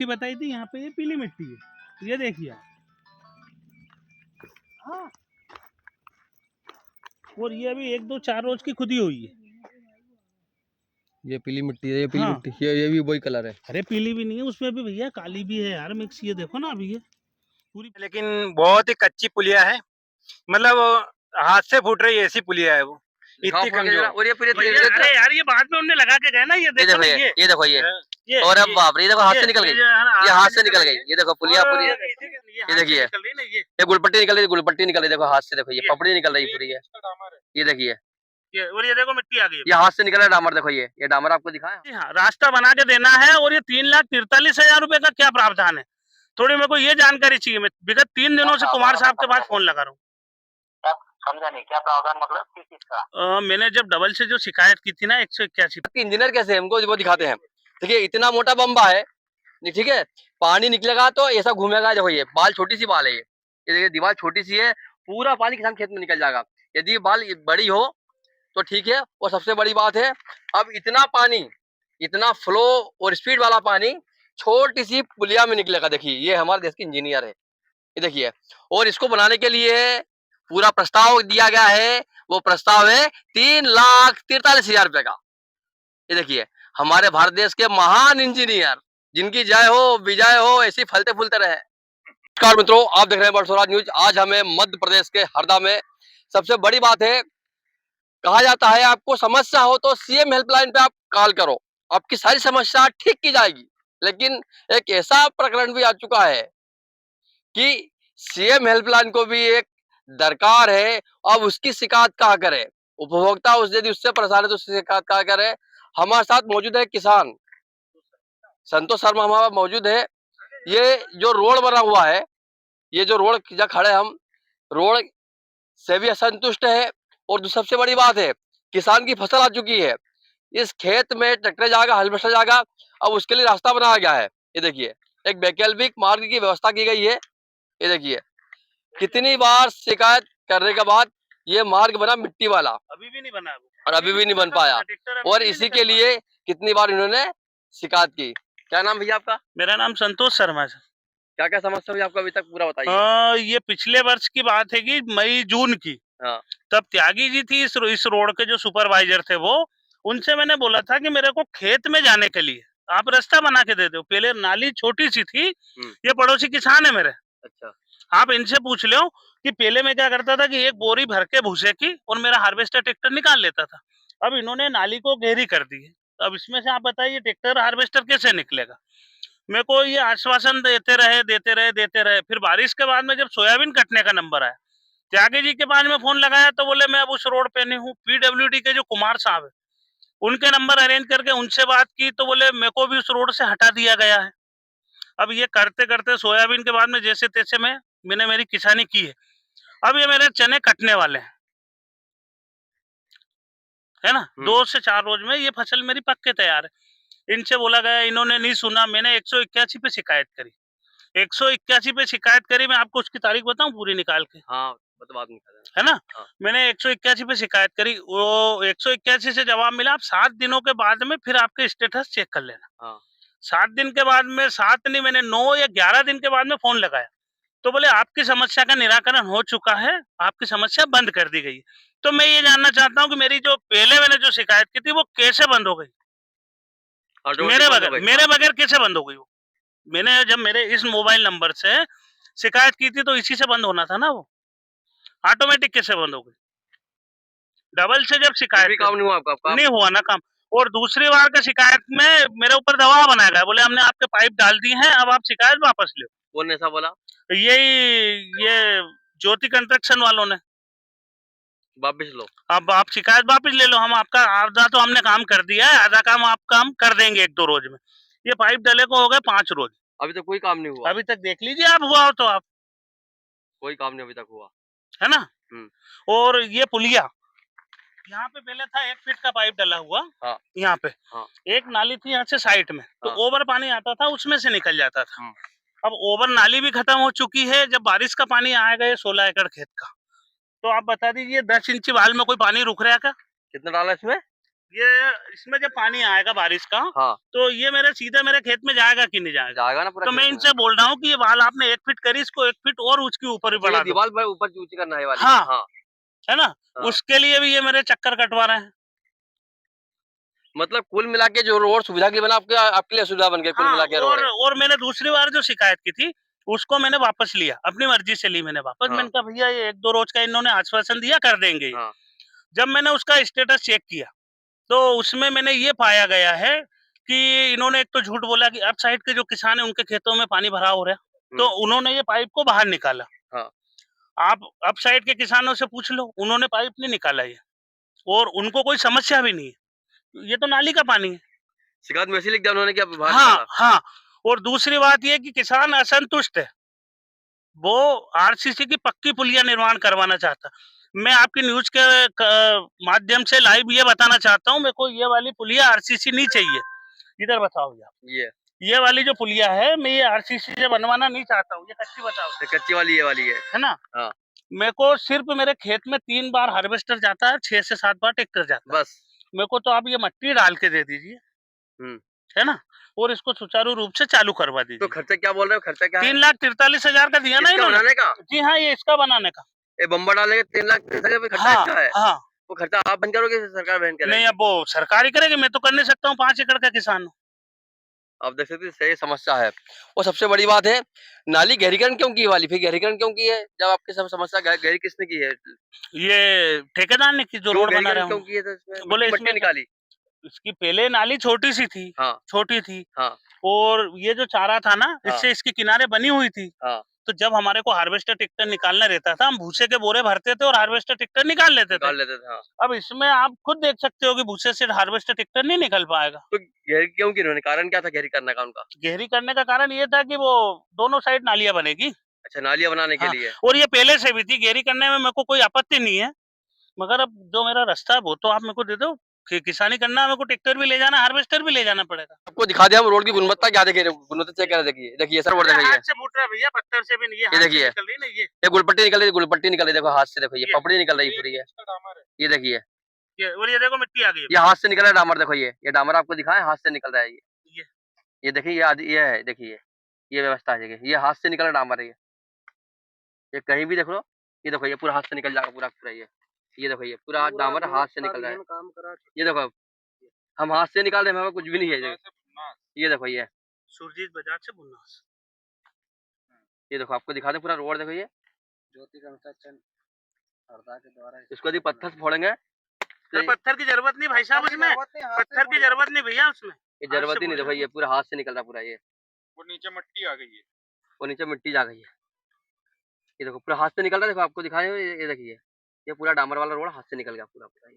मिट्टी बताई थी, यहाँ पे ये पीली मिट्टी है, ये देखिए आप। हाँ, और ये अभी 1 2 4 रोज की खुदी हुई है। ये पीली मिट्टी है, ये पीली हाँ। मिट्टी, ये भी वही कलर है। अरे पीली भी नहीं है, उसमें भी भैया काली भी है यार मिक्स, ये देखो ना अभी ये पूरी। लेकिन बहुत ही कच्ची पुलिया है, मतलब हाथ से फूट रही ऐसी पुलिया है वो, इतनी कमजोर। और ये पूरे अरे यार ये बाद में उनने लगा के गए ना, ये देखो ना ये देखो ये और अब बाप रे, ये देखो हाथ से निकल गई, ये हाथ से निकल गई, ये देखो पुलिया पूरी, ये देखिए ये गुलपट्टी निकल रही, गुलपट्टी निकल रही, देखो हाथ से, देखो ये पपड़ी निकल रही पूरी है, ये देखिए और ये देखो मिट्टी आ गई, ये हाथ से निकल रहा है डामर, देखो ये डामर आपको दिखाया। हाँ, रास्ता बना के देना है। और ये 3,43,000 रुपए का क्या प्रावधान है, थोड़ी मेरे को ये जानकारी चाहिए। मैं विगत 3 दिनों से कुमार साहब के पास फोन लगा रहा हूँ। समझा नहीं, क्या प्रावधान मतलब किस चीज का? मैंने जब डबल से जो शिकायत की थी ना 181, इंजीनियर कैसे हमको वो दिखाते हैं, देखिए इतना मोटा बम्बा है, ठीक है, पानी निकलेगा तो ऐसा घूमेगा, देखो ये बाल छोटी सी बाल है, ये देखिए दीवार छोटी सी है, पूरा पानी किसान खेत में निकल जाएगा। यदि बाल बड़ी हो तो ठीक है, और सबसे बड़ी बात है, अब इतना पानी, इतना फ्लो और स्पीड वाला पानी छोटी सी पुलिया में निकलेगा। देखिए ये हमारे देश के इंजीनियर है, ये देखिए, और इसको बनाने के लिए पूरा प्रस्ताव दिया गया है, वो प्रस्ताव है 3,43,000 रुपए का। ये देखिए हमारे भारत देश के महान इंजीनियर, जिनकी जय हो विजय हो, ऐसी फलते फूलते रहे। नमस्कार मित्रों, आप देख रहे हैं बरसोरा न्यूज। आज हमें मध्य प्रदेश के हरदा में सबसे बड़ी बात है, कहा जाता है आपको समस्या हो तो सीएम हेल्पलाइन पे आप कॉल करो, आपकी सारी समस्या ठीक की जाएगी। लेकिन एक ऐसा प्रकरण भी आ चुका है कि सीएम हेल्पलाइन को भी एक दरकार है, अब उसकी शिकायत कहाँ करे, उपभोक्ता यदि उससे परेशान है तो उसकी शिकायत कहाँ करे। हमारे साथ मौजूद है किसान संतोष शर्मा, हमारा मौजूद है। ये जो रोड बना हुआ है, ये जो रोड जहाँ खड़े हम, रोड से भी असंतुष्ट है, और सबसे बड़ी बात है किसान की फसल आ चुकी है, इस खेत में ट्रैक्टर जाएगा, हार्वेस्टर जाएगा, अब उसके लिए रास्ता बनाया गया है। ये देखिए एक वैकल्पिक मार्ग की व्यवस्था की गई है। ये देखिए कितनी बार शिकायत करने के बाद ये मार्ग बना मिट्टी वाला, अभी भी नहीं बना और अभी भी नहीं बन पाया, और इसी के लिए कितनी बार इन्होंने शिकायत की। क्या नाम भैया आपका? मेरा नाम संतोष शर्मा है। क्या क्या समस्या हुई आपको अभी तक, पूरा बताइए। ये पिछले वर्ष की बात है कि मई जून की, हाँ। तब त्यागी जी थी इस रोड के जो सुपरवाइजर थे वो, उनसे मैंने बोला था कि मेरे को खेत में जाने के लिए आप रास्ता बना के दे दो। पहले नाली छोटी सी थी, ये पड़ोसी किसान है मेरे, अच्छा, आप इनसे पूछ लो कि पहले मैं क्या करता था कि एक बोरी भर के भूसे की और मेरा हार्वेस्टर ट्रैक्टर निकाल लेता था। अब इन्होंने नाली को गहरी कर दी है, अब इसमें से आप बताइए ट्रैक्टर हार्वेस्टर कैसे निकलेगा। मेरे को ये आश्वासन देते रहे। फिर बारिश के बाद में जब सोयाबीन कटने का नंबर आया, त्यागी जी के पास में फोन लगाया तो बोले मैं अब उस रोड पे नहीं हूँ। पीडब्ल्यूडी के जो कुमार साहब है, उनके नंबर अरेंज करके उनसे बात की तो बोले मेरे को भी उस रोड से हटा दिया गया है। अब ये करते करते सोयाबीन के बाद में जैसे तैसे मैंने मेरी किसानी की है। अब ये मेरे चने कटने वाले हैं, है ना, 2 से 4 रोज में ये फसल मेरी पक के तैयार है। इनसे बोला गया, इन्होंने नहीं सुना। मैंने 181 पे शिकायत करी, 181 पे शिकायत करी। मैं आपको उसकी तारीख बताऊं पूरी निकाल के? हाँ बाद में है ना। हाँ। मैंने 181 पे शिकायत करी, वो 181 से जवाब मिला आप 7 दिनों के बाद में फिर आपके स्टेटस चेक कर लेना। हाँ। 7 दिन के बाद में, 7 नहीं मैंने 9 या 11 दिन के बाद में फोन लगाया तो बोले आपकी समस्या का निराकरण हो चुका है, आपकी समस्या बंद कर दी गई। तो मैं ये जानना चाहता हूँ कि मेरी जो पहले मैंने जो शिकायत की थी वो कैसे बंद हो गई, मेरे बगैर कैसे बंद हो गई वो। मैंने जब मेरे इस मोबाइल नंबर से शिकायत की थी तो इसी से बंद होना था ना, वो ऑटोमेटिक कैसे बंद हो गई? डबल से जब शिकायत काम नहीं हुआ आपका? नहीं हुआ ना काम। और दूसरी बार का शिकायत में मेरे ऊपर दबाव बनाया गया, बोले हमने आपके पाइप डाल दी है, अब आप शिकायत वापस लो। कौन ने ऐसा बोला? ये ज्योति कंस्ट्रक्शन वालों ने, वापस लो, अब आप शिकायत वापस ले लो, हम आपका आधा तो हमने काम कर दिया है, आधा काम आपका हम कर देंगे 1 2 रोज में। ये पाइप डले को हो गए 5 रोज, अभी तक कोई काम नहीं हुआ। अभी तक देख लीजिए आप, हुआ हो तो आप, कोई काम नहीं अभी तक हुआ, है ना। और ये पुलिया यहाँ पे पहले था 1 फीट का पाइप डला हुआ। हाँ। यहाँ पे हाँ। एक नाली थी यहाँ से साइड में, तो हाँ। ओवर पानी आता था, उसमें से निकल जाता था। अब ओवर नाली भी खत्म हो चुकी है, जब बारिश का पानी आएगा ये 16 एकड़ खेत का, तो आप बता दीजिए 10 इंची वाल में कोई पानी रुक रहा है क्या? कितना डाला इसमें? ये इसमें जब पानी आएगा बारिश का, हाँ तो ये मेरे सीधे मेरे खेत में जाएगा कि नहीं जाएगा? जाएगा ना पूरा तो मैं खेत में। इनसे बोल रहा हूँ कि ये वाल आपने 1 फीट करी, इसको 1 फीट और उसके ऊपर भी अच्छा, ये बढ़ा दो, दीवार पर ऊपर ऊंची करना है वाली। हाँ। हाँ है ना? हाँ। उसके लिए भी ये मेरे चक्कर कटवा रहे हैं। मतलब कुल मिला के जो रोड सुविधा के लिए बना, आपके लिए असुविधा बन गई कुल हाँ, मिला के रोड है। और मैंने दूसरी बार जो शिकायत की थी, उसको मैंने वापस लिया, अपनी मर्जी से ली मैंने वापस। हाँ। मैंने कहा भैया ये 1-2 रोज का इन्होंने आश्वासन दिया, कर देंगे ये। हाँ जब मैंने उसका स्टेटस चेक किया, तो उसमें मैंने ये पाया गया है कि इन्होंने एक तो झूठ बोला कि अप साइड के जो किसान है उनके खेतों में पानी भरा हो रहा है, तो उन्होंने ये पाइप को बाहर निकाला। हाँ। आप अप साइड के किसानों से पूछ लो, उन्होंने पाइप नहीं निकाला ये, और उनको कोई समस्या भी नहीं है। ये तो नाली का पानी है। शिकायत में ऐसे लिख दिया उन्होंने कि अब बाहर हाँ, निकाला। हाँ। और दूसरी बात ये कि किसान असंतुष्ट है। वो आरसीसी की पक्की पुलिया निर्माण करवाना चाहता। मैं आपकी न्यूज़ के माध्यम से लाइव ये बताना चाहता हूँ, मेरे को ये वाली पुलिया आरसीसी नहीं चाहिए। इधर बताओ आप। ये वाली जो पुलिया है, मैं ये आरसीसी से बनवाना नहीं चाहता हूँ, ये कच्ची बताओ। ये कच्ची वाली ये वाली है है ना? हाँ। मेरे को सिर्फ मेरे खेत में 3 बार हार्वेस्टर जाता है, 6 से 7 बार ट्रैक्टर जाता है। बस। मेरे को तो आप ये मिट्टी डाल के दे दीजिए, है ना? और इसको सुचारू रूप से चालू करवा तो दीजिए। खर्चा क्या बोल रहे हो, खर्चा क्या है? 3,43,000 का दिया ना इसका इन्होंने। बनाने का? जी हाँ, ये इसका बनाने का। ये बम्बा डालेंगे 3,30,000 खर्चा हाँ, इसका है। हाँ। वो खर्चा आप बहन करोगे या सरकार बहन नहीं, करेगी? अब वो सरकार ही करेगी, मैं तो कर नहीं सकता हूँ, 5 एकड़ का किसान हूँ। आप देख सकते हैं सही समस्या है। और सबसे बड़ी बात है, नाली गहरीकरण क्यों की वाली, फिर गहरीकरण क्यों की है जब आपकी सब समस्या गहरी किसने की है? ये ठेकेदार ने की जो क्यों रोड बना गहरीकरण रहे क्यों होंगे। की है, तो इसमें बोले मिट्टी इसमें मट्टी निकाली। इसकी पहले नाली छोटी सी थी, हाँ छोटी थी, हाँ और ये जो चारा था ना, हाँ इससे इसके किनारे बनी हुई थी। हाँ। तो जब हमारे को हार्वेस्टर ट्रैक्टर निकालना रहता था, हम भूसे के बोरे भरते थे और हार्वेस्टर ट्रैक्टर निकाल लेते थे। निकाल लेते थे हाँ। अब इसमें आप खुद देख सकते हो कि भूसे से हार्वेस्टर ट्रैक्टर नहीं निकल पाएगा। तो गहरी क्यों की उन्होंने, कारण क्या था गहरी करने का उनका? गहरी करने का कारण ये था कि वो दोनों साइड नालियां बनेगी। अच्छा, नालियां बनाने के हाँ, लिए। और ये पहले से भी थी, गहरी करने में मेरे को कोई आपत्ति नहीं है, मगर अब जो मेरा रास्ता है वो तो आप मेरे को दे दो। किसानी करना है, मेरे को ट्रैक्टर भी ले जाना, हार्वेस्टर भी ले जाना पड़ेगा। आपको दिखा दिया हम रोड की गुणवत्ता क्या, देखिए गुणवत्ता चेक कर, देखिए देखिए सर, रोड देखिए हाथ से फूट रहा है भैया, पत्थर से भी नहीं है, हाथ से देखिए निकल रही है ना ये। ये गुलपट्टी निकल रही है, गुलपट्टी निकल रही है, देखो हाथ से, देखो ये ये पपड़ी निकल रही है पूरी है। ये देखिए और ये देखो मिट्टी आ गई है। ये हाथ से निकल रहा है डामर, देखो ये डामर आपको दिखाएं, हाथ से निकल रहा है ये ये देखिए ये है, देखिए ये व्यवस्था है, ये हाथ से निकल रहा डामर है ये कहीं भी देख लो, ये देखो ये पूरा हाथ से निकल जाएगा पूरा पूरा ये देखो ये पूरा डामर हाथ से निकल रहा है। ये देखो हम हाथ से निकाल रहे हैं, हमें कुछ भी नहीं है। ये देखो ये सुरजीत बजाज से बुन्नास। ये देखो आपको दिखा दे पूरा रोड, देखो ये ज्योति कंस्ट्रक्शन हरदा के द्वारा इसको यदि पत्थर से फोड़ेंगे तो पत्थर की जरूरत नहीं भाई साहब, उसमें पत्थर की जरूरत नहीं भैया, उसमें ये जरूरत ही नहीं। देखो ये पूरा हाथ से निकल रहा पूरा वो नीचे मिट्टी आ गई है, वो नीचे मिट्टी जा गई है। ये देखो पूरा हाथ से निकल रहा है, देखो आपको दिखाए ये देखिए ये पूरा डामर वाला रोड हाथ से निकल गया पूरा पूरा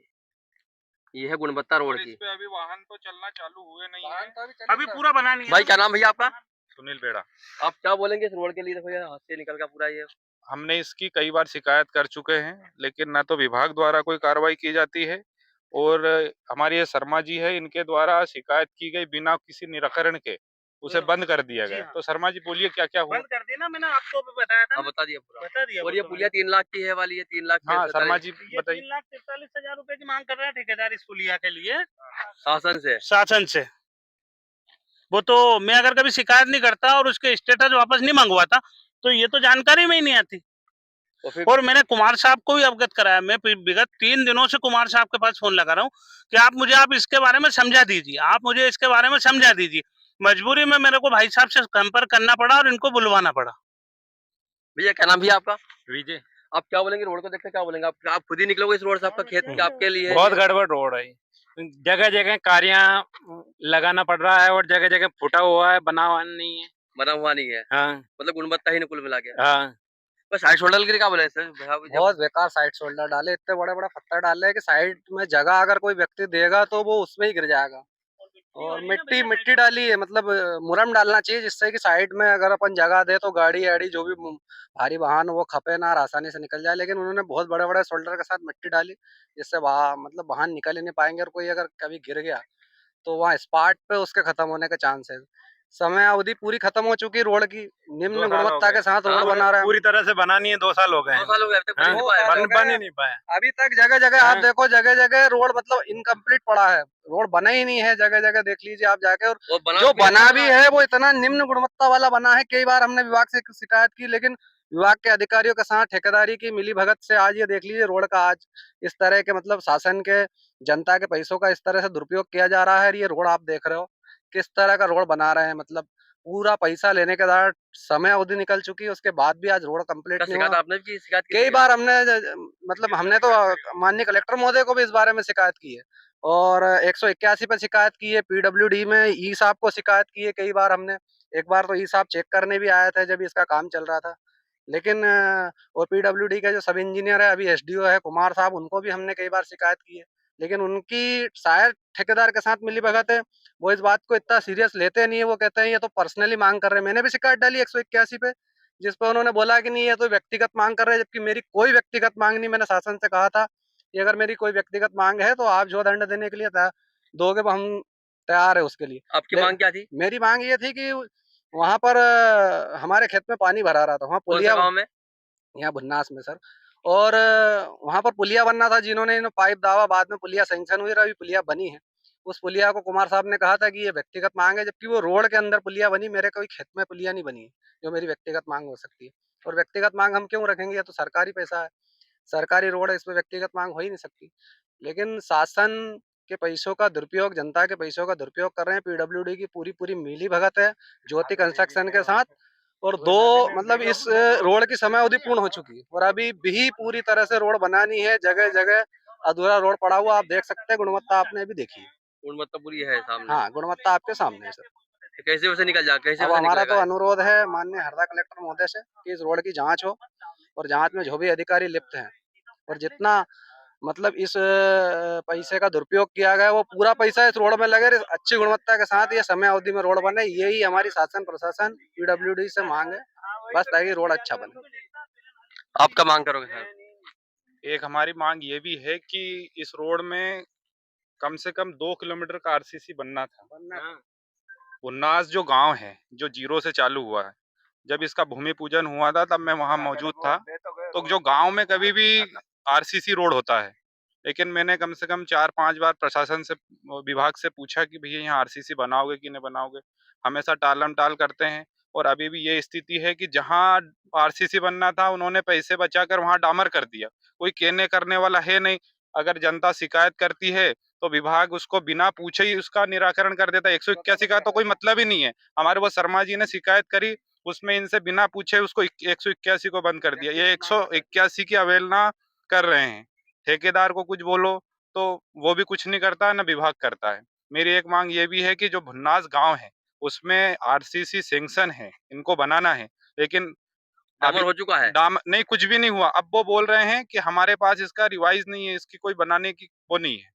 ये है गुणवत्ता रोड की। इस पे अभी वाहन तो चलना चालू हुए नहीं है। अभी पूरा बना नहीं है। भाई क्या नाम भैया आपका? सुनील बेड़ा। आप क्या बोलेंगे इस रोड के लिए? देखो ये हाथ से निकल गया पूरा ये। हमने इसकी कई बार शिकायत कर चुके हैं, लेकिन ना तो विभाग द्वारा कोई कार्रवाई की जाती है, और हमारे ये शर्मा जी है, इनके द्वारा शिकायत की गई बिना किसी निराकरण के उसे बंद कर दिया जी गया। हाँ। तो शर्मा जी बोलिए क्या क्या हुआ? बंद कर दी ना, मैंने आपको भी बताया था हाँ ना, बता दिया पूरा। बता दिया। और ये पुलिया 3 लाख की है वाली, ये 3 लाख हाँ शर्मा जी ये बताइए। 3,43,000 रुपए की मांग कर रहा है ठेकेदार इस पुलिया के लिए शासन से। शासन से। वो तो मैं अगर कभी शिकायत नहीं करता और उसके स्टेटस वापस नहीं मंगवाता, तो ये तो जानकारी में ही नहीं आती। तो फिर और मैंने कुमार साहब को भी अवगत कराया। मैं विगत 3 दिनों से कुमार साहब के पास फोन लगा रहा हूँ कि आप इसके बारे में समझा दीजिए, आप मुझे इसके बारे में समझा दीजिए। मजबूरी में मेरे को भाई साहब से संपर्क करना पड़ा और इनको बुलवाना पड़ा। भैया क्या नाम भैया आपका? विजय। आप क्या बोलेंगे रोड को देख के, क्या बोलेंगे आप खुद ही निकलोगे इस रोड से? आपका खेत आपके लिए है बहुत ये? गड़बड़ रोड है, जगह जगह कारियां लगाना पड़ रहा है और जगह जगह फूटा हुआ है, बना हुआ नहीं है। बना हुआ नहीं है, हाँ मतलब गुणवत्ता ही नहीं कुल मिला के। हाँ। बस साइड शोल्डर के लिए क्या बोले सर? बहुत बेकार साइड शोल्डर डाले, इतने बड़े बड़े पत्थर डाले हैं कि साइड में जगह अगर कोई व्यक्ति देगा तो वो उसमें ही गिर जाएगा। और मिट्टी डाली है, मतलब मुरम डालना चाहिए जिससे कि साइड में अगर अपन जगह दे तो गाड़ी आड़ी जो भी भारी वाहन वो खपे ना और आसानी से निकल जाए। लेकिन उन्होंने बहुत बड़े बड़े शोल्डर के साथ मिट्टी डाली जिससे मतलब वाहन निकल ही नहीं पाएंगे, और कोई अगर कभी गिर गया तो वहाँ स्पॉट पे उसके खत्म होने के चांस है। समय अवधि पूरी खत्म हो चुकी रोड की, 2 निम्न साल हो गुणवत्ता गए। के साथ रोड हाँ, बना रहा है। पूरी तरह से बनानी है 2 साल हो गए 2 हैं। साल हो गए अभी तक बन ही हाँ, नहीं पाया। बन ही नहीं पाया। अभी तक जगह जगह आप हाँ। देखो, जगह जगह रोड मतलब इनकम्प्लीट पड़ा है, रोड बना ही नहीं है, जगह जगह देख लीजिए आप जाके। और और बना जो भी बना ऐसा भी बना है वो इतना निम्न गुणवत्ता वाला बना है। कई बार हमने विभाग से शिकायत की, लेकिन विभाग के अधिकारियों के साथ ठेकेदारी की मिली भगत से आज ये देख लीजिए रोड का आज इस तरह के मतलब शासन के जनता के पैसों का इस तरह से दुरुपयोग किया जा रहा है। और ये रोड आप देख रहे हो किस तरह का रोड बना रहे हैं, मतलब पूरा पैसा लेने के बाद समय अवधि निकल चुकी है, उसके बाद भी आज रोड कंप्लीट क्या नहीं शिकायत हुआ। आपने भी की? शिकायत की कई थी क्या? बार हमने मतलब हमने तो माननीय कलेक्टर महोदय को भी इस बारे में शिकायत की है, और 181 पे शिकायत की है, पीडब्ल्यूडी में ई साहब को शिकायत की है कई बार हमने। एक बार तो ई साहब चेक करने भी आए थे जब इसका काम चल रहा था। लेकिन और पीडब्ल्यूडी के जो सब इंजीनियर है, अभी एसडीओ है कुमार साहब, उनको भी हमने कई बार शिकायत की है। लेकिन उनकी शायद ठेकेदार के साथ मिलीभगत है, वो इस बात को इतना सीरियस लेते नहीं है। वो कहते हैं ये तो पर्सनली मांग कर रहे हैं। मैंने भी शिकायत डाली 181 पे, जिस पर उन्होंने बोला कि नहीं ये तो व्यक्तिगत मांग कर रहे हैं, जबकि मेरी कोई व्यक्तिगत मांग नहीं। मैंने शासन से कहा था कि अगर मेरी कोई व्यक्तिगत मांग है तो आप जो दंड देने के लिए दोगे हम तैयार है उसके लिए। आपकी मांग क्या थी? मेरी मांग ये थी कि वहां पर हमारे खेत में पानी भरा रहा था, वहाँ कौन से पुलिया, गाँव में? यहाँ भुन्नास में सर। और वहाँ पर पुलिया बनना था, जिन्होंने पाइप दावा, बाद में पुलिया सैंक्शन हुई और अभी पुलिया बनी है। उस पुलिया को कुमार साहब ने कहा था कि ये व्यक्तिगत मांग है, जबकि वो रोड के अंदर पुलिया बनी, मेरे कोई खेत में पुलिया नहीं बनी है जो मेरी व्यक्तिगत मांग हो सकती है। और व्यक्तिगत मांग हम क्यों रखेंगे, ये तो सरकारी पैसा है, सरकारी रोड है, इसमें व्यक्तिगत मांग हो ही नहीं सकती। लेकिन शासन के पैसों का दुरुपयोग, जनता के पैसों का दुरुपयोग कर रहे हैं। पीडब्ल्यूडी की पूरी पूरी मिली भगत है ज्योति कंस्ट्रक्शन के साथ। और दो मतलब इस रोड की समय अवधि पूर्ण हो चुकी है और अभी भी पूरी तरह से रोड बनानी है, जगह जगह अधूरा रोड पड़ा हुआ। आप देख सकते हैं, गुणवत्ता आपने अभी देखी है। गुणवत्ता पूरी है सामने। हाँ, गुणवत्ता आपके सामने है सर। कैसे वैसे निकल जा कैसे अब वैसे हमारा तो निकलेगा? अनुरोध है माननीय हरदा कलेक्टर महोदय से कि इस रोड की जांच हो, और जांच में जो भी अधिकारी लिप्त हैं और जितना मतलब इस पैसे का दुरुपयोग किया गया, वो पूरा पैसा इस रोड में लगे, अच्छी गुणवत्ता के साथ ये समय अवधि में रोड बने। यही हमारी शासन प्रशासन पीडब्ल्यूडी से मांग है, बस, ताकि रोड अच्छा बने। आप क्या मांग करोगे सर? एक हमारी मांग ये भी है कि इस रोड में कम से कम 2 किलोमीटर का आरसीसी बनना था। उन्नास जो गांव है, जो जीरो से चालू हुआ है, जब इसका भूमि पूजन हुआ था तब मैं वहां मौजूद था। तो जो गांव में कभी भी आरसीसी रोड होता है, लेकिन मैंने कम से कम 4-5 बार प्रशासन से, विभाग से पूछा कि भैया यहाँ आरसीसी बनाओगे कि नहीं बनाओगे, हमेशा टालम टाल करते हैं। और अभी भी ये स्थिति है कि जहाँ आरसीसी बनना था उन्होंने पैसे बचाकर वहां डामर कर दिया। कोई कहने करने वाला है नहीं। अगर जनता शिकायत करती है तो विभाग उसको बिना पूछे ही उसका निराकरण कर देता है। 181 का तो कोई मतलब ही नहीं है। हमारे वो शर्मा जी ने शिकायत करी, उसमें इनसे बिना पूछे उसको 181 को बंद कर दिया। ये 181 की अवहेलना कर रहे हैं। ठेकेदार को कुछ बोलो तो वो भी कुछ नहीं करता है, ना विभाग करता है। मेरी एक मांग ये भी है कि जो भुन्नास गांव है उसमें आरसीसी सैंक्शन है, इनको बनाना है, लेकिन डामर अभी हो चुका है? दाम नहीं, कुछ भी नहीं हुआ। अब वो बोल रहे हैं कि हमारे पास इसका रिवाइज नहीं है, इसकी कोई बनाने की वो नहीं है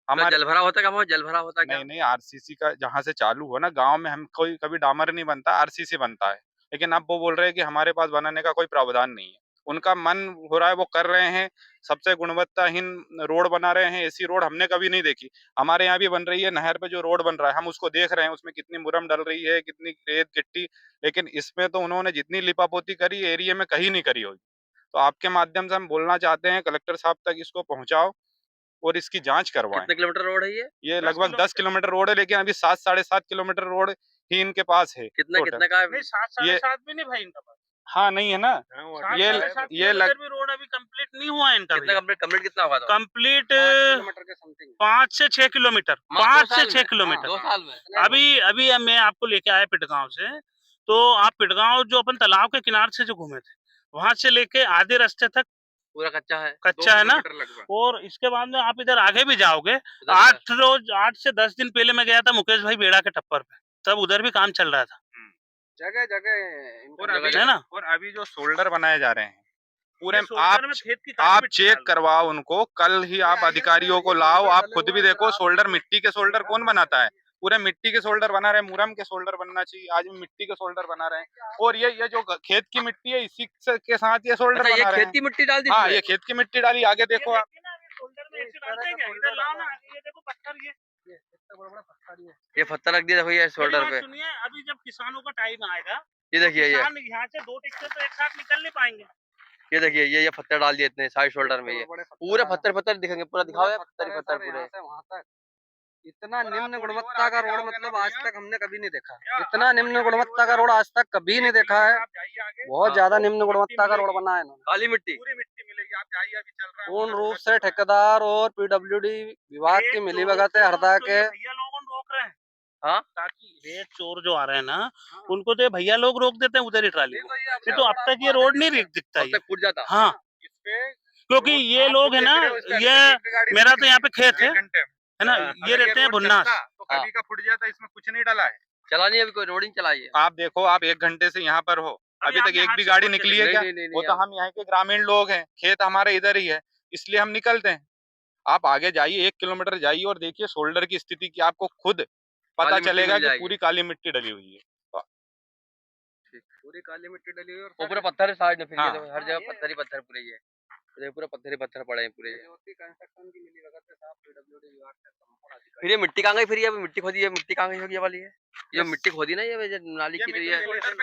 हमारे। जल भरा होता क्या? वहाँ जल भरा होता क्या? नहीं नहीं, आरसीसी का जहां से चालू हुआ ना, गांव में हम कोई कभी डामर नहीं बनता, आरसीसी बनता है। लेकिन अब वो बोल रहे हैं कि हमारे पास बनाने का कोई प्रावधान नहीं है। उनका मन हो रहा है, वो कर रहे हैं, सबसे गुणवत्ताहीन रोड बना रहे हैं। ऐसी रोड हमने कभी नहीं देखी। हमारे यहाँ भी बन रही है, नहर पे जो रोड बन रहा है हम उसको देख रहे हैं, उसमें कितनी मुरम डल रही है, कितनी रेत गिट्टी। लेकिन इसमें तो उन्होंने जितनी लिपापोती करी एरिया में कहीं नहीं करी होगी। तो आपके माध्यम से हम बोलना चाहते हैं, कलेक्टर साहब तक इसको पहुंचाओ और इसकी जांच करवाएं। कितने किलोमीटर रोड है ये? ये लगभग 10 किलोमीटर रोड है, लेकिन अभी 7-7.5 किलोमीटर रोड ही इनके पास है कितना टोटल। कितने का? नहीं, 7 ये 7.5 भी नहीं भाई इनका पास। हाँ, नहीं है ना। ये 7 ये लग भी रोड अभी कंप्लीट नहीं हुआ है इनका। कितना कंप्लीट कितना होगा? तो कंप्लीट 5 किलोमीटर के समथिंग। 5 से 6 किलोमीटर, मात्र 5 से 6 2 किलोमीटर। साल में? अभी अभी मैं आपको लेके आया पिटगांव से, तो आप पिटगांव जो अपन तालाब के किनारे से जो घूमे थे, वहां से लेके आधे रास्ते तक पूरा कच्चा है? कच्चा है ना। और इसके बाद में आप इधर आगे भी जाओगे, 8 से 10 दिन पहले मैं गया था मुकेश भाई बेड़ा के टप्पर पे, तब उधर भी काम चल रहा था। जगह जगह और अभी है ना। और अभी जो शोल्डर बनाए जा रहे हैं पूरे, ये शोल्डर आप में खेत की काली आप मिट्टी चेक डाल करवाओ उनको, कल ही आप अधिकारियों को लाओ, आप खुद भी देखो। शोल्डर मिट्टी के शोल्डर कौन बनाता है? पूरे मिट्टी के शोल्डर बना रहे हैं, मुरम के शोल्डर बनना चाहिए। आज भी मिट्टी के शोल्डर बना रहे हैं। और ये जो खेत की मिट्टी है इसी के साथ ये शोल्डर अच्छा, ये बना रहे खेत हैं। की मिट्टी डाल दी हाँ, इसमें? ये खेत की मिट्टी डाली, आगे देखो आप। शोल्डर में ऐसे डालते हैं क्या? इधर लाओ ना, ये देखो पत्थर, ये ये पत्थर रख दिया देखो ये मेरी शोल्डर बात पे। सुनिए, अभी जब किसानों का टाइम आएगा ये तो देखिए ये किसान यहाँ से 2 ट्रैक्टर तो एक साथ निकल नहीं पाएंगे। ये देखिए ये पत्थर डाल दिए इतने साइड शोल्डर में, ये पूरे पत्थर पत्थर दिखेंगे, पूरा दिखाओ यार, पत्थर ही पत्थर पूरे। यहाँ से वहाँ तक इतना निम्न गुणवत्ता का रोड मतलब आज तक हमने कभी नहीं देखा। इतना निम्न गुणवत्ता का रोड आज तक कभी नहीं देखा है। बहुत ज्यादा निम्न गुणवत्ता का रोड बना है इन्होंने। काली मिट्टी पूर्ण रूप से ठेकेदार और पीडब्ल्यूडी विभाग की मिलीभगत है हरदा तो के। ये भैया लोग रोक रहे हैं, हाँ ताकि रेत चोर जो आ रहे हैं ना, उनको तो ये भैया लोग रोक देते हैं उधर ही ट्राली को। नहीं तो अब तक ये रोड नहीं दिखता अब ये। तक फूट जाता। हाँ, क्योंकि ये लोग है ना, ये मेरा तो यहाँ पे खेत है ना, ये रहते हैं भुन्नास। तो कभी का फुट जाता, इसमें कुछ नहीं डाला है। चला नहीं अभी कोई रोड नहीं चलाई है। आप देखो, आप 1 घंटे से यहाँ पर हो, अभी तक आपने एक हाथ भी से गाड़ी खोल के निकली है नहीं, क्या? नहीं, नहीं, वो नहीं, तो हम यहाँ के ग्रामीण लोग हैं, खेत हमारे इधर ही है, इसलिए हम निकलते हैं। आप आगे जाइए, 1 किलोमीटर जाइए और देखिए शोल्डर की स्थिति की, आपको खुद पता काली मिट्टी चलेगा मिल कि जाएगी। पूरी काली मिट्टी डली हुई है। पूरी काली मिट्टी डली हुई वो पूरा पत्थर है साइड में, फिर ये हाँ। देखो हर जगह पत्थर ही पत्थर पूरे ये। ये पूरा पत्थर ही पत्थर पड़े हैं पूरे। ज्योति कंस्ट्रक्शन की मिलीभगत के साथ पीडब्ल्यूडी विभाग के संपूर्ण अधिकारी। फिर ये मिट्टी कहाँ गई? फिर ये अभी मिट्टी खोदी है, मिट्टी कहाँ गई होगी ये वाली है? ये मिट्टी खोदी ना, ये जो नाली की रही है। शोल्डर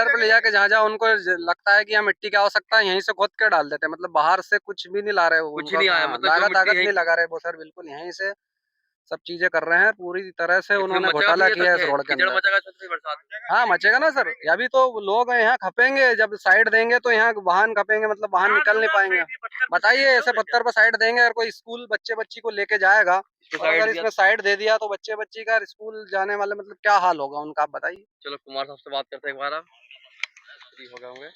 पे ले जाके जहाँ जहाँ उनको लगता है कि यहाँ मिट्टी की आवश्यकता है यहीं से खोद के डाल देते हैं। मतलब बाहर से कुछ भी नहीं ला रहे। कुछ उनका नहीं आया, हाँ, मतलब जो लागत मिट्टी आगत यहीं- नहीं लगा रहे वो सर, बिल्कुल यहीं से सब चीजें कर रहे हैं। पूरी तरह से इसमें उन्होंने मचेगा घोटाला तो ये किया है इस तो रोड के कीचड़ अंदर। मचेगा तो फिर बरसात में। हाँ मचेगा ना सर, अभी तो लोग यहाँ खपेंगे, जब साइड देंगे तो यहाँ वाहन खपेंगे, मतलब वाहन निकल नहीं पाएंगे। बताइए, ऐसे पत्थर पर साइड देंगे और कोई स्कूल बच्चे बच्ची को लेके जाएगा, इसको और साइड अगर दिया। इसमें साइड दे दिया तो बच्चे बच्ची का स्कूल जाने वाले मतलब क्या हाल होगा उनका, आप बताइए। चलो कुमार साहब से बात करते हैं एक बार। आप फ्री हो गए होंगे।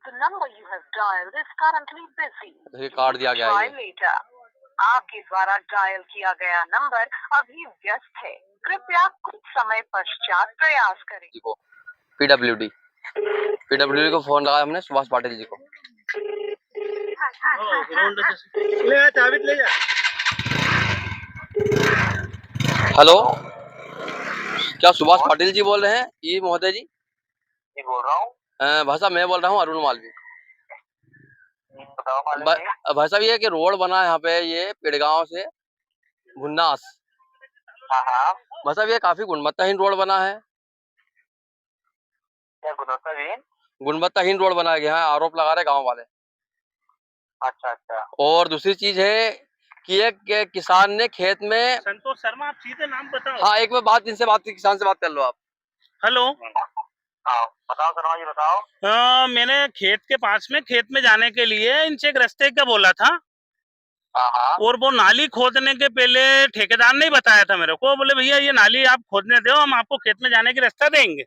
The number you have dialed is currently busy. देखिए काट दिया गया Try है ये। later. आपके द्वारा डायल किया गया नंबर अभी व्यस्त है, कृपया कुछ समय पश्चात प्रयास करें। जी को पीडब्ल्यूडी को फोन लगाया हमने, सुभाष पाटिल जी को। हेलो, क्या सुभाष पाटिल जी बोल रहे हैं? ये महोदय जी जी बोल रहा हूँ। भाई साहब मैं बोल रहा हूँ अरुण मालवी। बताओ मालिक जी। भाई साहब ये कि रोड बना है यहाँ पे, ये पेड़गांव से भुन्नास। हाँ हाँ, भाई साहब ये काफी गुणवत्ताहीन रोड बना है। क्या गुणवत्ताहीन? गुणवत्ताहीन रोड बनाया गया है, आरोप लगा रहे गांव वाले। अच्छा अच्छा। और दूसरी चीज है कि एक किसान ने खेत में। संतोष शर्मा, आप सीधे नाम बताओ। हाँ, एक बार इनसे बात, किसान से बात कर लो आप। हेलो, हाँ बताओ शर्मा जी बताओ। मैंने खेत के पास में, खेत में जाने के लिए इनसे एक रास्ते का बोला था, हाँ हाँ। और वो नाली खोदने के पहले ठेकेदार ने ही बताया था मेरे को, बोले भैया ये नाली आप खोदने दो, हम आपको खेत में जाने की रास्ता देंगे।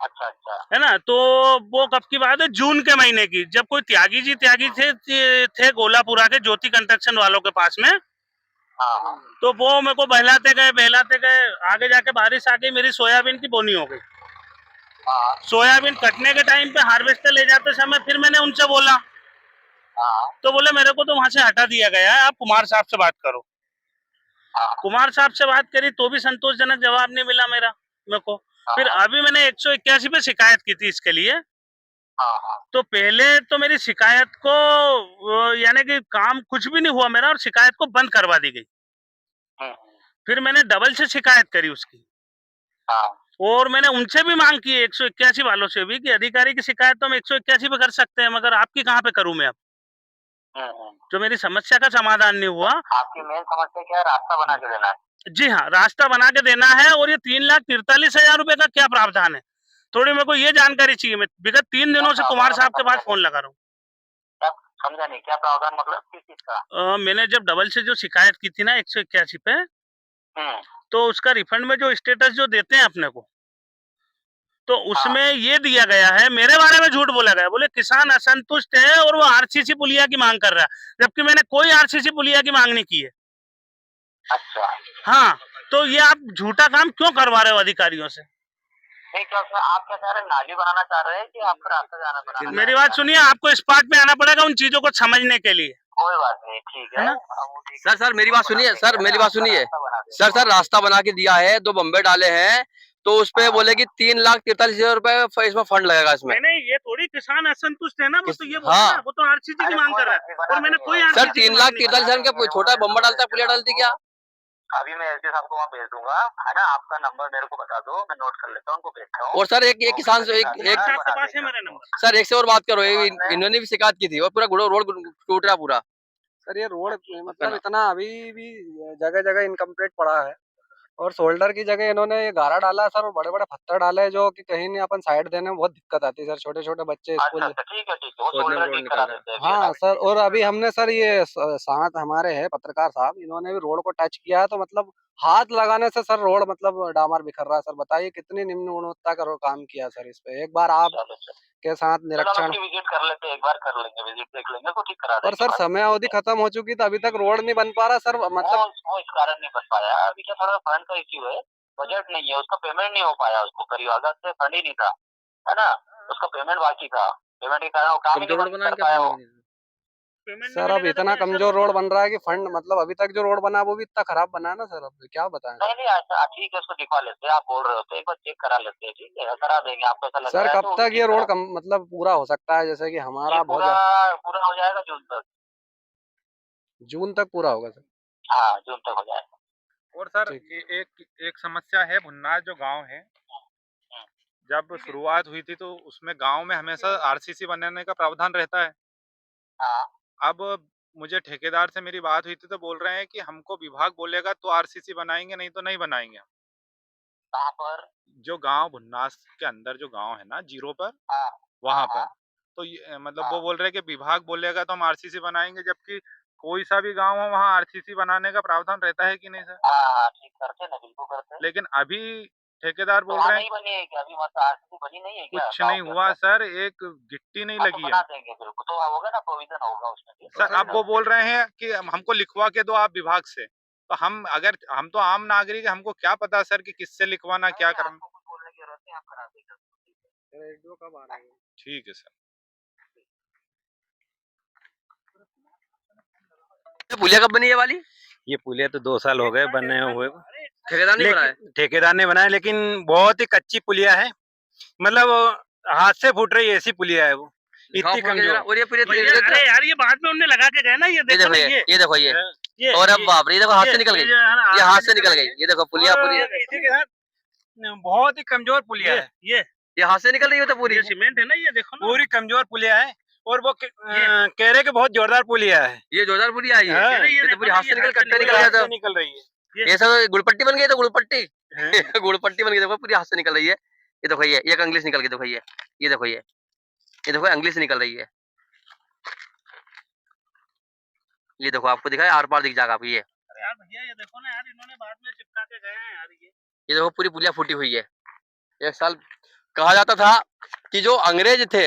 अच्छा अच्छा। है ना, तो वो कब की बात है? जून के महीने की, जब कोई त्यागी जी थे गोलापुरा के ज्योति कंस्ट्रक्शन वालों के पास में। हाँ हाँ। तो वो मेरे को बहलाते गए, आगे जाके बारिश आ गई, मेरी सोयाबीन की बोनी हो गई। हाँ सोयाबीन कटने के टाइम पे हार्वेस्टर ले जाते समय फिर मैंने उनसे बोला, हाँ तो बोले मेरे को तो वहां से हटा दिया गया है, आप कुमार साहब से बात करो। हाँ। कुमार साहब से बात करी तो भी संतोषजनक जवाब नहीं मिला मेरे को। फिर अभी मैंने 181 पे शिकायत की थी इसके लिए। हाँ हाँ। तो पहले तो मेरी शिकायत को यानी कि काम कुछ भी नहीं हुआ मेरा, और शिकायत को बंद करवा दी गई। फिर मैंने डबल से शिकायत करी उसकी, हाँ और मैंने उनसे भी मांग की 181 वालों से भी कि अधिकारी की शिकायत तो हम 181 पे कर सकते हैं, मगर आपकी कहाँ पे करूं मैं अब, जो मेरी समस्या का समाधान नहीं हुआ। आपकी मेन समस्या क्या है? रास्ता बना के देना है। जी हाँ, रास्ता बना के देना है, और ये 3,43,000 रुपए का क्या प्रावधान है, थोड़ी मेरे को ये जानकारी चाहिए। मैं विगत 3 दिनों से कुमार साहब के पास फोन लगा रहा हूँ। समझा नहीं, क्या प्रावधान मतलब किस चीज का? मैंने जब डबल से जो शिकायत की थी ना 181 पे, तो उसका रिफंड में जो स्टेटस जो देते हैं अपने को, तो उसमें ये दिया गया है, मेरे बारे में झूठ बोला गया, बोले किसान असंतुष्ट है और वो आरसीसी पुलिया की मांग कर रहा है, जबकि मैंने कोई आरसीसी पुलिया की मांग नहीं की है। अच्छा। हाँ, तो ये आप झूठा काम क्यों करवा रहे हो अधिकारियों से? नहीं, क्या आप क्या चाह रहे हैं? नाली बनाना चाह रहे हैं कि आपको रास्ता जाना बनाना? मेरी बात सुनिए, आपको स्पॉट पे आना पड़ेगा उन चीजों को समझने के लिए। कोई बात नहीं, ठीक है ना? सर मेरी बात सुनिए, सर रास्ता बना के दिया है, 2 बम्बे डाले हैं, तो उस पे बोले कि 3,43,000 रुपए इसमें फंड लगेगा इसमें। नहीं, ये थोड़ी किसान असंतुष्ट है ना, वो तो ये बोल हाँ। रहा है, वो तो आरसीसी की मांग कर रहा है और मैंने कोई सर आरसीसी 3,43,000 का छोटा बम्बा डालता है, पुलिया डालती क्या? अभी मैं एसडी साहब को वहाँ भेज दूंगा, है ना। आपका नंबर मेरे को बता दो, मैं नोट कर लेता हूँ, उनको भेजता हूँ। और सर एक किसान से एक के पास है मेरा नंबर। सर एक से और बात करो, इन्होंने भी शिकायत की थी और पूरा रोड टूट रहा पूरा। सर ये रोड मतलब इतना अभी भी जगह जगह इनकम्प्लीट पड़ा है, और शोल्डर की जगह इन्होंने ये गारा डाला है सर, और बड़े बड़े पत्थर डाले हैं, जो कि कहीं नहीं अपन साइड देने में बहुत दिक्कत आती है सर। छोटे छोटे बच्चे स्कूल। अच्छा, ठीक है, वो खोदने में शोल्डर रोड ठीक निकल करा रहा है। देते हैं अभी, है हाँ ना। सर, और अभी हमने सर ये साथ हमारे हैं पत्रकार साहब, इन्होंने भी रोड को टच किया है, तो मतलब हाथ लगाने से सर रोड मतलब डामर बिखर रहा है सर। बताइए कितनी निम्न गुणवत्ता का काम किया सर इस पे। एक बार आप चलो चलो के साथ चलो, हम निरीक्षण, अपनी विजिट कर लेते हैं, एक बार कर लेंगे, विजिट देख लेंगे तो ठीक करा और देंगे सर भाई। समय अवधि खत्म हो चुकी तो अभी तक रोड नहीं बन पा रहा सर। मतलब वो इस कारण नहीं बन पाया, अभी क्या थोड़ा फंड का इश्यू है, बजट नहीं है, उसका पेमेंट नहीं हो पाया, उसको करीब अगस्त से फंड ही नहीं था, है ना। उसका पेमेंट बाकी था, पेमेंट के कारण वो काम ही कमजोर रोड नहीं बना कर क्या पाया वो। पेमेंट सर अब इतना कमजोर रोड बन रहा है कि फंड मतलब अभी तक जो रोड बना है वो भी इतना खराब बना है ना सर। अब क्या बताएं नहीं नहीं, अच्छा ठीक है, उसको दिखवा लेते हैं, आप बोल रहे हो तो एक बार चेक करा लेते हैं, ठीक है, करा देंगे, आपको ऐसा लग सर। रहा है कब तो वो भी तक ठीक ये रोड करा। मतलब पूरा हो सकता है? जैसे कि ये हमारा बहुत पूरा पूरा हो जाएगा जून तक। जून तक पूरा होगा सर। हाँ, जून तक हो जाएगा। और सर ठीक। एक समस्या है, भुन्नास जो गांव है, जब शुरुआत हुई थी तो उसमें गांव में हमेशा आरसीसी बनाने का प्रावधान रहता है। हाँ, अब मुझे ठेकेदार से मेरी बात हुई थी तो बोल रहे हैं कि हमको विभाग बोलेगा तो आरसीसी बनाएंगे, नहीं तो नहीं बनाएंगे। कहाँ पर? जो गांव भुन्नास के अंदर जो गांव है ना, जीरो पर, हाँ वहां हाँ पर। हाँ तो मतलब वो बोल रहे हैं कि विभाग बोलेगा तो हम आरसीसी बनाएंगे, जबकि कोई सा भी गांव हो वहाँ आरसीसी बनाने का प्रावधान रहता है कि नहीं सर? हाँ, ठीक करते ना, बिल्कुल करते। लेकिन अभी ठेकेदार तो बोल वहाँ रहे हैं नहीं बनी है क्या अभी, मतलब आरसीसी बनी नहीं है क्या कुछ गाँव नहीं के हुआ अंदर? सर, एक गिट्टी नहीं हाँ, तो लगी बना है। देंगे, बिल्कुल, तो होगा ना, प्रोविजन होगा उसमें भी, सर अब वो बोल रहे हैं कि हमको लिखवा के दो आप विभाग से। तो हम तो आम नागरिक है, हमको क्या पता सर कि किससे लिखवाना क्या करना। आपको कुछ बोलने की जरूरत नहीं, आप करा देंगे। रेडियो कब आ रहा है? ठीक है सर। ये पुलिया कब बनी है वाली? ये पुलिया तो 2 साल हो गए बने हुए, ठेकेदार नहीं बनाया? लेकिन ठेकेदार ने बनाया, लेकिन बहुत ही कच्ची पुलिया है। मतलब हाथ से फूट रही ऐसी पुलिया है वो, दिखाओ इतनी फोड़ के जरा। कमजोर। और ये फिर अरे यार, ये बाद में उनने लगा के गए ना, ये ये देखो देखो ना, ये देखो ये और अब बाप रे, ये देखो हाथ से निकल गई, जो है ना, ये हाथ से निकल गई। ये देखो पुलिया और पूरी, इसी के साथ बहुत ही कमजोर पुलिया है, ये हाथ से निकल रही है तो पूरी। ये सीमेंट है ना, ये देखो ना। पूरी कमजोर पुलिया है। और वो कह रहे कि बहुत जोरदार पुलिया है। ये जोरदार पुलिया आई है। हाँ, ये तो पूरी हाथ से निकल कट्टा पूरी निकल गया हाथ था। से निकल रही है। ये सब गुड़पट्टी बन गई तो गुड़पट्टी हाँ। गुड़पट्टी बन गई, देखो पूरी हाथ से निकल रही है। ये देखो ये एक अंगली से निकल गई, देखो ये देखो ये देखो अंगली से निकल रही है। ये देखो आपको दिखाया, आर पार दिख जाएगा आपको। ये अरे यार भैया, ये देखो ना यार, इन्होंने बाद में चिपका के गए हैं यार। ये देखो पूरी पुलिया फूटी हुई है। एक साल कहा जाता था कि जो अंग्रेज थे,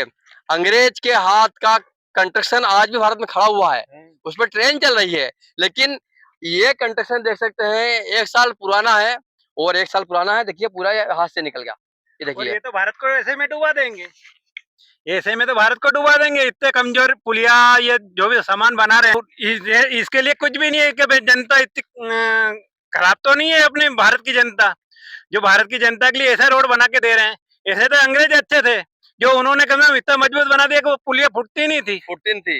अंग्रेज के हाथ का कंस्ट्रक्शन आज भी भारत में खड़ा हुआ है, उस पर ट्रेन चल रही है। लेकिन ये कंस्ट्रक्शन देख सकते हैं 1 साल पुराना है, और 1 साल पुराना है, देखिए पूरा ये हाथ से निकल गया। ये और देखिए ये तो भारत को ऐसे में डुबा देंगे, ऐसे में तो भारत को डुबा देंगे। इतने कमजोर पुलिया, ये जो भी सामान बना रहे हैं, इसके लिए कुछ भी नहीं है कि भाई जनता इतनी खराब तो नहीं है अपने भारत की जनता, जो भारत की जनता के लिए ऐसा रोड बना के दे रहे हैं। ऐसे तो अंग्रेज अच्छे थे, जो उन्होंने कदम इतना मजबूत बना दिया कि वो पुलिया फुटती नहीं थी। 14 थी,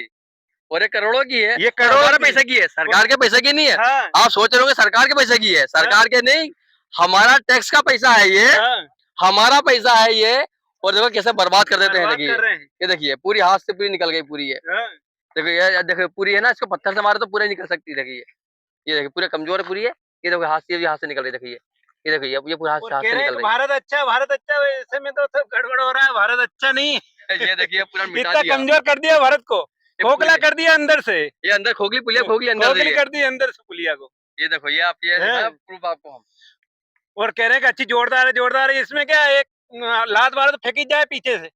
और ये करोड़ों की है। ये करोड़ों हमारा की। पैसे की है, सरकार के पैसे की नहीं है। हाँ, आप सोच रहे होंगे सरकार के पैसे की है, सरकार के नहीं, हमारा टैक्स का पैसा है ये, हाँ, हमारा पैसा है ये। और देखो कैसे बर्बाद कर देते हैं। बर्बाद देखिए कर रहे हैं। ये देखिए पूरी हाथ से पूरी निकल गई पूरी है। हाँ, देखो ये देखो पूरी है ना, इसको पत्थर से मारे तो पूरी निकल सकती है। देखिए ये देखिए पूरे कमजोर है पूरी है। ये देखो हाथ से भी हाथ से निकल रही है। देखिए ये देखो ये पूरा हाथ और से हाथ कह से रहे हैं निकल कि रही भारत अच्छा है, भारत अच्छा है। ऐसे में तो सब गड़बड़ हो रहा है, भारत अच्छा नहीं है। है। ये देखिए पूरा मिटा इतना दिया। कमजोर कर दिया भारत को, ये खोखला पूरी- कर दिया अंदर से, ये अंदर खोखली पुलिया खोखली अंदर से खोखली ये। कर दी अंदर से पुलिया को। ये देखो ये आप ये हाँ। प्रूफ आपको हम। और कह रहे हैं कि अच्छी जोरदार है, जोरदार है। इसमें क्या है, एक लात मारे तो फेंकी जाए पीछे से,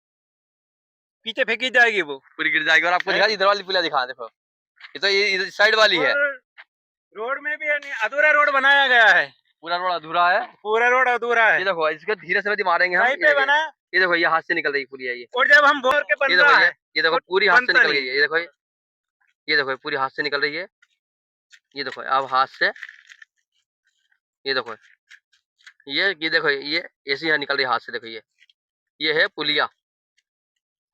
पीछे फेंकी जाएगी वो। पूरी गिर जाएगी। और आपको है। दिखा इधर वाली पुलिया दिखा, देखो ये तो ये इधर साइड वाली है। और रोड में भी अधूरा रोड बनाया गया है, पूरा रोड अधूरा है। पूरा रोड अधूरा है। ये देखो इसके धीरे से मारेंगे हम। वहीं पे बना, ये देखो ये हाथ से निकल रही पुलिया ये। और जब हम बोर के बन ये देखो रहा है ये देखो पूरी हाथ से बनता निकल नहीं। गई है। ये देखो पूरी हाथ से निकल रही है। ये देखो अब हाथ से ये देखो ये देखो ये ऐसी यहाँ निकल रही है हाथ से। देखो ये है पुलिया।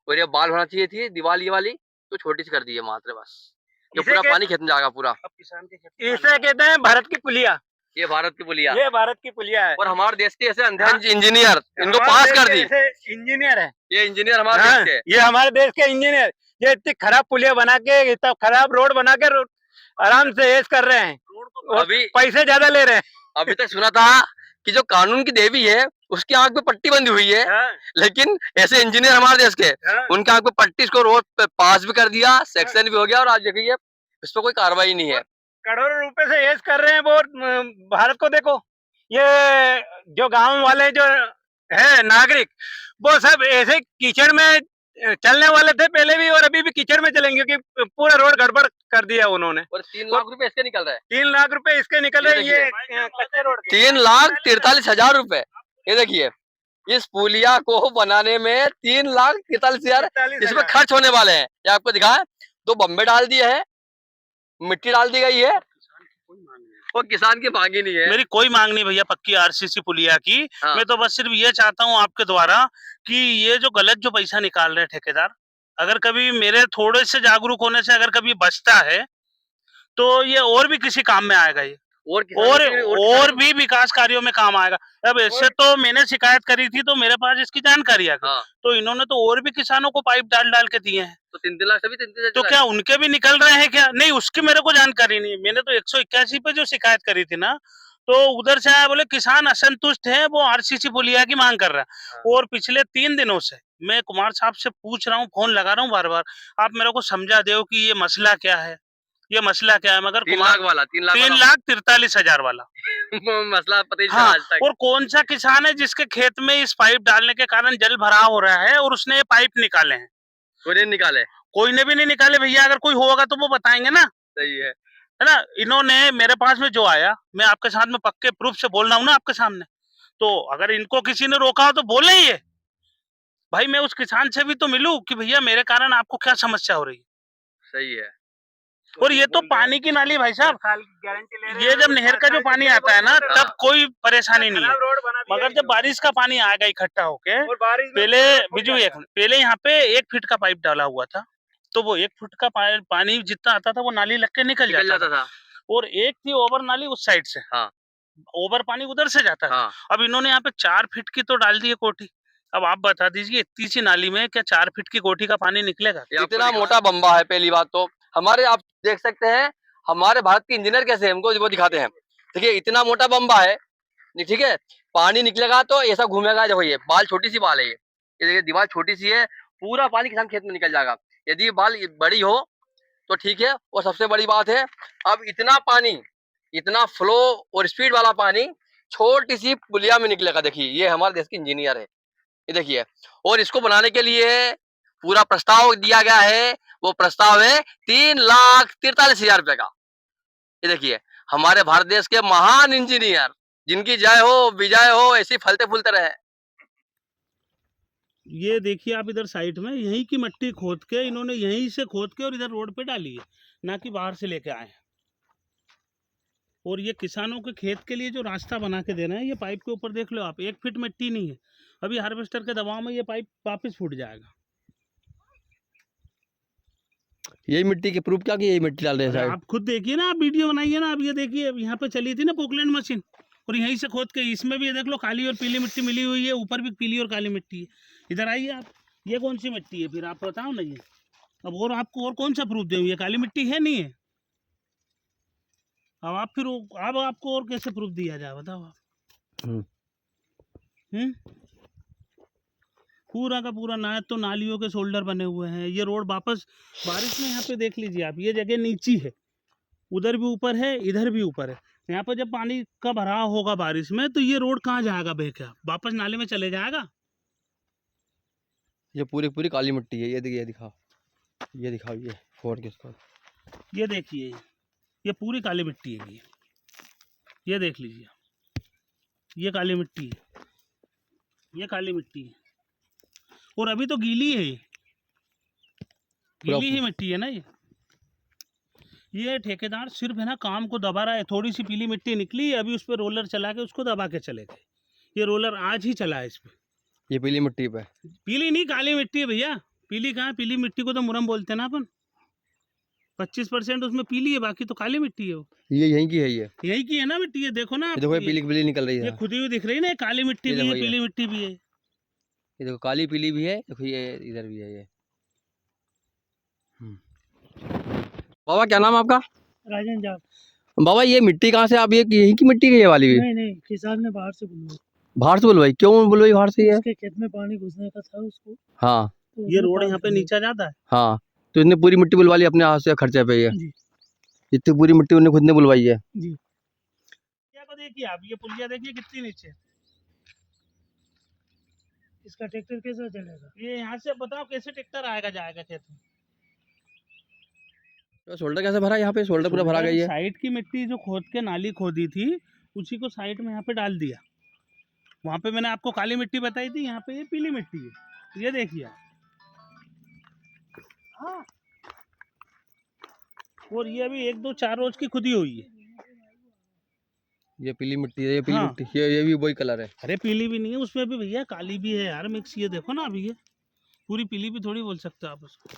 और ये बाल होना चाहिए थी दीवार ये वाली, तो छोटी सी कर दी है मात्र बस। ये इसे पूरा क्या- पानी खेत में जाएगा पूरा। अब किसान के खेत में इसे कहते हैं भारत की पुलिया। ये भारत की पुलिया। ये भारत की पुलिया है। और हमारे देश के ऐसे अंधे हाँ। इंजीनियर इनको हमारे पास देश कर के दी। ऐसे इंजीनियर है। ये इंजीनियर हमारे हाँ, देश के। ये हमारे देश के इंजीनियर, ये इतनी खराब पुलिया बना के, इतना खराब रोड बना के आराम से ऐश कर रहे हैं और अभी पैसे ज्यादा ले रहे हैं। अभी तक सुना था कि जो कानून की देवी है उसकी आंख पे पट्टी बंधी हुई है, हाँ, लेकिन ऐसे इंजीनियर हमारे देश के हाँ। उनके आंख पे पट्टी, इसको रोड पे पास भी कर दिया, सेक्शन भी हो गया, और आज देखिए इस पर कोई कार्रवाई नहीं है। करोड़ों रुपए से ऐश कर रहे हैं वो। भारत को देखो, ये जो गांव वाले जो है नागरिक, वो सब ऐसे कीचड़ में चलने वाले थे पहले भी और अभी भी कीचड़ में चलेंगे, क्योंकि पूरा रोड गड़बड़ कर दिया उन्होंने। और 3 लाख रुपए इसके निकल रहे हैं। 3 लाख रुपए इसके निकल रहे हैं, ये ये कच्चे रोड के। 3,43,000 रुपए। ये देखिए इस पुलिया को बनाने में 3,43,000 इसमें खर्च होने वाले हैं। ये आपको दिखाएं, 2 बम्बे डाल दिए हैं, मिट्टी डाल दी गई है, और किसान की मांगी नहीं है। मेरी कोई मांग नहीं भैया पक्की आरसीसी पुलिया की। हाँ। मैं तो बस सिर्फ ये चाहता हूँ आपके द्वारा कि ये जो गलत जो पैसा निकाल रहे हैं ठेकेदार, अगर कभी मेरे थोड़े से जागरूक होने से अगर कभी बचता है तो ये और भी किसी काम में आएगा ये, और और भी विकास कार्यों में काम आएगा। अब ऐसे तो मैंने शिकायत करी थी तो मेरे पास इसकी जानकारी आ गई। हाँ। तो इन्होंने तो और भी किसानों को पाइप डाल डाल के दिए हैं, तो 3 लाख सभी 3 तो क्या उनके भी निकल रहे हैं क्या? नहीं, उसकी मेरे को जानकारी नहीं है। मैंने तो 181 पे जो शिकायत करी थी ना, तो उधर से आया बोले किसान असंतुष्ट है, वो आरसीसी पुलिया की मांग कर रहा है। और पिछले 3 दिनों से मैं कुमार साहब से पूछ रहा हूँ, फोन लगा रहा हूँ बार बार, आप मेरे को समझा दो कि ये मसला क्या है, ये मसला क्या है। मगर 3 लाख वाला 3,43,000 वाला मसला पता ही नहीं हाँ। आज तक। और कौन सा किसान है जिसके खेत में इस पाइप डालने के कारण जल भराव हो रहा है और उसने ये पाइप निकाले हैं? कोई नहीं निकाले। कोई ने भी नहीं निकाले भैया। अगर कोई होगा तो वो बताएंगे ना, सही है। है ना। इन्होंने मेरे पास में जो आया, मैं आपके साथ में पक्के प्रूफ से बोल रहा हूँ ना आपके सामने, तो अगर इनको किसी ने रोका हो तो बोले ये भाई, मैं उस किसान से भी तो मिलूं कि भैया मेरे कारण आपको क्या समस्या हो रही है। सही है। और ये तो पानी की नाली भाई साहब, ये जब नहर का जो पानी आता है ना तब कोई परेशानी नहीं है, मगर जब बारिश का पानी आएगा इकट्ठा होके, पहले बिजू पहले यहाँ पे 1 फीट का पाइप डाला हुआ था, तो वो 1 फुट का पानी जितना आता था वो नाली लग के निकल जाता था। और एक थी ओवर नाली उस साइड से, हाँ। ओवर पानी उधर से जाता था। हाँ। अब इन्होंने यहाँ पे 4 फीट की तो डाल दी है कोठी। अब आप बता दीजिए इतनी सी नाली में क्या 4 फीट की कोठी का पानी निकलेगा? इतना मोटा बम्बा है। पहली बात तो हमारे, आप देख सकते हैं हमारे भारत के इंजीनियर कैसे हैं, हमको वो दिखाते हैं। देखिए इतना मोटा बम्बा है, ठीक है, पानी निकलेगा तो ऐसा घूमेगा। देखो ये बाल, छोटी सी बाल है, ये देखिए दीवार छोटी सी है, पूरा पानी किसान खेत में निकल जाएगा। यदि बाल बड़ी हो तो ठीक है। और सबसे बड़ी बात है, अब इतना पानी, इतना फ्लो और स्पीड वाला पानी छोटी सी पुलिया में निकलेगा। देखिए ये हमारे देश के इंजीनियर है, ये देखिए। और इसको बनाने के लिए पूरा प्रस्ताव दिया गया है, वो प्रस्ताव है 3,43,000 रुपए का। ये देखिए हमारे भारत देश के महान इंजीनियर, जिनकी जय हो विजय हो, ऐसी फलते फूलते रहे। ये देखिए आप इधर साइड में यहीं की मिट्टी खोद के इन्होंने यहीं से खोद के और इधर रोड पे डाली है, ना कि बाहर से लेके आए हैं। और ये किसानों के खेत के लिए जो रास्ता बना के दे रहे हैं, ये पाइप के ऊपर देख लो आप, 1 फीट मिट्टी नहीं है। अभी हार्वेस्टर के दबाव में ये पाइप वापस फूट जाएगा। यही मिट्टी के प्रूफ क्या कि यही मिट्टी डाल रहे हैं अरे साइड। आप खुद देखिए ना, आप वीडियो बनाइए ना। आप ये देखिए यहाँ पे चली थी ना पोकलैंड मशीन, और यहीं से खोद के इसमें भी ये देख लो काली और पीली मिट्टी मिली हुई है, ऊपर भी पीली और काली मिट्टी है। इधर आइए आप, ये कौन सी मिट्टी है फिर आप बताओ ना ये। अब और आपको और कौन सा प्रूफ दूं, ये काली मिट्टी है नहीं है? अब आप फिर अब आपको और कैसे प्रूफ दिया जाए बताओ आप। पूरा का पूरा ना तो नालियों के शोल्डर बने हुए हैं। ये रोड वापस बारिश में यहाँ पे देख लीजिए आप, ये जगह नीची है, उधर भी ऊपर है, इधर भी ऊपर है। यहाँ पर जब पानी का भराव होगा बारिश में तो ये रोड कहाँ जाएगा बह के, वापस नाले में चले जाएगा। ये पूरी पूरी काली मिट्टी है। ये देखिए, ये दिखाओ, ये दिखाओ, ये फोड़ के इसको। ये देखिए ये पूरी काली मिट्टी है। ये देख लीजिए, ये काली मिट्टी है, ये काली मिट्टी है। और अभी तो गीली है, गीली ही मिट्टी है ना ये ठेकेदार सिर्फ है ना काम को दबा रहा है। थोड़ी सी पीली मिट्टी निकली, अभी उस पर रोलर चला के उसको दबा के चले गए। ये रोलर आज ही चला है इस पे। ये पीली मिट्टी पे, पीली नहीं काली मिट्टी है भैया, पीली कहाँ है? पीली मिट्टी को तो मुरम बोलते हैं ना अपन। 25% उसमें पीली है, बाकी तो काली मिट्टी है वो। ये यहीं की है ये यही की है ना मिट्टी, ये देखो ना आप, देखो, ये पीली पीली निकल रही ये है। खुदी हुई दिख रही है ना, ये काली मिट्टी ये भी है, देखो ये। पीली मिट्टी भी है। ये देखो काली पीली भी है, देखो ये इधर भी है ये। बाबा क्या नाम है आपका? राजन जाप। बाबा ये मिट्टी कहाँ से, आप ये यहीं की मिट्टी है ये वाली भी? नहीं नहीं, किसान ने बाहर से बुलवाई। बाहर से बुलवाई? क्यों बुलवाई बाहर से ये? उसके खेत में पानी घुसने का था उसको, हाँ तो ये उसने रोड पानी यहाँ पे खोदा। नीचे जाता है। हाँ, तो इसने पूरी मिट्टी बुलवा ली अपने हाथ से खर्चे पे ये? जी इतनी पूरी मिट्टी उन्हें खुद ने बुलवाई है? जी। क्या को देखिए आप, ये पुलिया देखिए कितनी नीचे है। इसका ट्रैक्टर कैसा चलेगा? ये यहाँ से बताओ कैसे ट्रैक्टर आएगा जाएगा खेत में? तो शोल्डर कैसे भरा यहाँ पे? शोल्डर पूरा भरा गई है। साइड की मिट्टी जो खोद के नाली खोदी थी, उसी को साइड में यहाँ पे डाल दिया। वहाँ पे मैंने आपको काली मिट्टी बताई थी, यहाँ पे ये पीली मिट्टी है। ये देखिए आप। हाँ, और ये अभी 1 2 4 रोज की खुदी हुई है। ये पीली मिट्टी है, ये पीली हाँ। मिट्टी, ये भी वही कलर है। अरे पीली भी नहीं है, उसमें भी भैया काली भी है यार मिक्स। ये देखो ना अभी, ये पूरी पीली भी थोड़ी बोल सकते हो आप उसको।